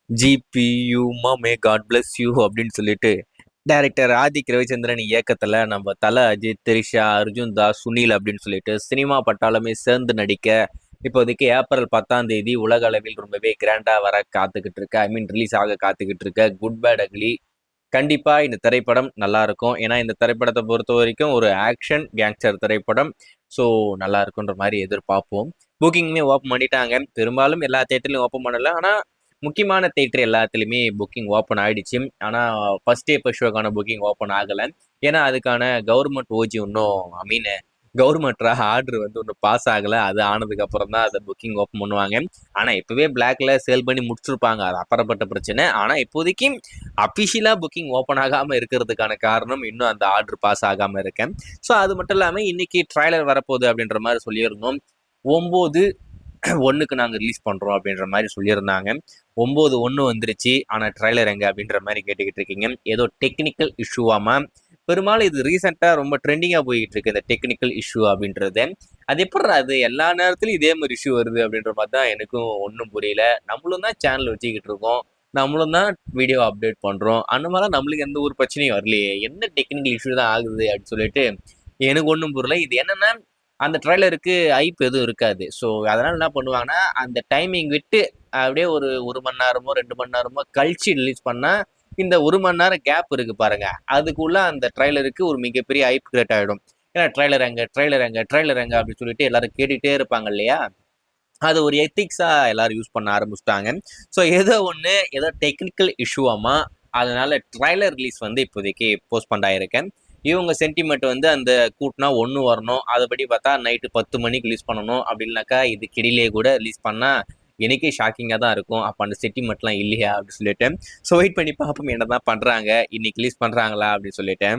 GPU மாமே God bless you அப்படின்னு சொல்லிட்டு டைரக்டர் ஆதிக் ரவிச்சந்திரன் இயக்கத்துல நம்ம தல அஜித், திரிஷா, அர்ஜுன் தாஸ், சுனில் அப்படின்னு சொல்லிட்டு சினிமா பட்டாளமே சேர்ந்து நடிக்க இப்போதைக்கு ஏப்ரல் 10 உலக அளவில் ரொம்பவே கிராண்டா வர காத்துக்கிட்டு இருக்க, ஐ மீன் ரிலீஸ் ஆக காத்துக்கிட்டு இருக்க குட் பேட் அக்லி. கண்டிப்பா இந்த திரைப்படம் நல்லா இருக்கும். ஏன்னா இந்த திரைப்படத்தை பொறுத்த வரைக்கும் ஒரு ஆக்ஷன் கேங்ஸ்டர் திரைப்படம். ஸோ நல்லா இருக்குன்ற மாதிரி எதிர்பார்ப்போம். புக்கிங்குமே ஓப்பன் பண்ணிட்டாங்க. பெரும்பாலும் எல்லா தேட்டர்லையும் ஓப்பன் பண்ணல. ஆனால் முக்கியமான தேட்டர் எல்லாத்துலேயுமே புக்கிங் ஓப்பன் ஆயிடுச்சு. ஆனால் ஃபர்ஸ்ட் டே ஃபர்ஸ்ட் ஷோக்கான புக்கிங் ஓப்பன் ஆகலை. ஏன்னா அதுக்கான கவர்மெண்ட் ஓஜி இன்னும் ஐ மீன் கவர்மெண்ட் ஆர்டர் வந்து ஒன்றும் பாஸ் ஆகலை. அது ஆனதுக்கு அப்புறம் தான் அதை புக்கிங் ஓப்பன் பண்ணுவாங்க. ஆனால் இப்போவே பிளாக்ல சேல் பண்ணி முடிச்சிருப்பாங்க. அது அப்புறப்பட்ட பிரச்சனை. ஆனால் இப்போதைக்கு அஃபிஷியலாக புக்கிங் ஓப்பன் ஆகாமல் இருக்கிறதுக்கான காரணம் இன்னும் அந்த ஆர்டர் பாஸ் ஆகாமல் இருக்கேன். ஸோ அது மட்டும் இல்லாமல் இன்னைக்கு ட்ரைலர் வரப்போகுது அப்படின்ற மாதிரி சொல்லியிருந்தோம். 9/1 நாங்கள் ரிலீஸ் பண்ணுறோம் அப்படின்ற மாதிரி சொல்லியிருந்தாங்க. 9/1 வந்துருச்சு. ஆனால் ட்ரைலர் எங்கே அப்படின்ற மாதிரி கேட்டுக்கிட்டு இருக்கீங்க. ஏதோ டெக்னிக்கல் இஷ்யூவாமா. பெரும்பாலும் இது ரீசெண்டாக ரொம்ப ட்ரெண்டிங்காக போய்கிட்டு இருக்கு இந்த டெக்னிக்கல் இஷ்யூ அப்படின்றது. அது எப்படி அது எல்லா நேரத்துலையும் இதே மாதிரி இஷ்யூ வருது அப்படின்ற மாதிரி தான் எனக்கும் ஒன்றும் புரியல. நம்மளும் தான் சேனல் வச்சுக்கிட்டு இருக்கோம், நம்மளும் தான் வீடியோ அப்டேட் பண்ணுறோம். அந்த மாதிரிலாம் நம்மளுக்கு எந்த ஒரு பிரச்சனையும் வரலையே, என்ன டெக்னிக்கல் இஷ்யூ தான் ஆகுது அப்படின்னு சொல்லிட்டு எனக்கு ஒன்றும் புரியல. இது என்னன்னா அந்த ட்ரைலருக்கு ஐப் எதுவும் இருக்காது. ஸோ அதனால் என்ன பண்ணுவாங்கன்னா அந்த டைமிங் விட்டு அப்படியே ஒரு 1 மணி நேரமோ 2 மணி நேரமோ கழிச்சு ரிலீஸ் பண்ணால் இந்த 1 மணி நேரம் கேப் இருக்கு பாருங்க, அதுக்குள்ள அந்த ட்ரைலருக்கு ஒரு மிகப்பெரிய ஐப் கிரியேட் ஆகிடும். ஏன்னா ட்ரைலர் எங்க ட்ரைலர் எங்க ட்ரைலர் எங்க அப்படின்னு சொல்லிட்டு எல்லாரும் கேட்டுகிட்டே இருப்பாங்க இல்லையா. அது ஒரு எத்திக்ஸாக எல்லாரும் யூஸ் பண்ண ஆரம்பிச்சிட்டாங்க. ஸோ ஏதோ டெக்னிக்கல் இஷ்யூவாமா, அதனால ட்ரைலர் ரிலீஸ் வந்து இப்போதைக்கு போஸ்ட்பண்ட் ஆயிருக்கேன். இவங்க சென்டிமெண்ட் வந்து அந்த கூட்டினா 1 வரணும், அதுபடி பார்த்தா நைட்டு 10 மணிக்கு ரிலீஸ் பண்ணணும் அப்படின்னாக்கா இதுக்கிடையிலே கூட ரிலீஸ் பண்ணால் எனக்கே ஷாக்கிங்காக தான் இருக்கும். அப்போ அந்த சென்டிமெண்ட்லாம் இல்லையா அப்படின்னு சொல்லிட்டு. ஸோ வெயிட் பண்ணி பார்ப்போம் என்ன தான் பண்ணுறாங்க, இன்னைக்கு ரிலீஸ் பண்ணுறாங்களா அப்படின்னு சொல்லிட்டு.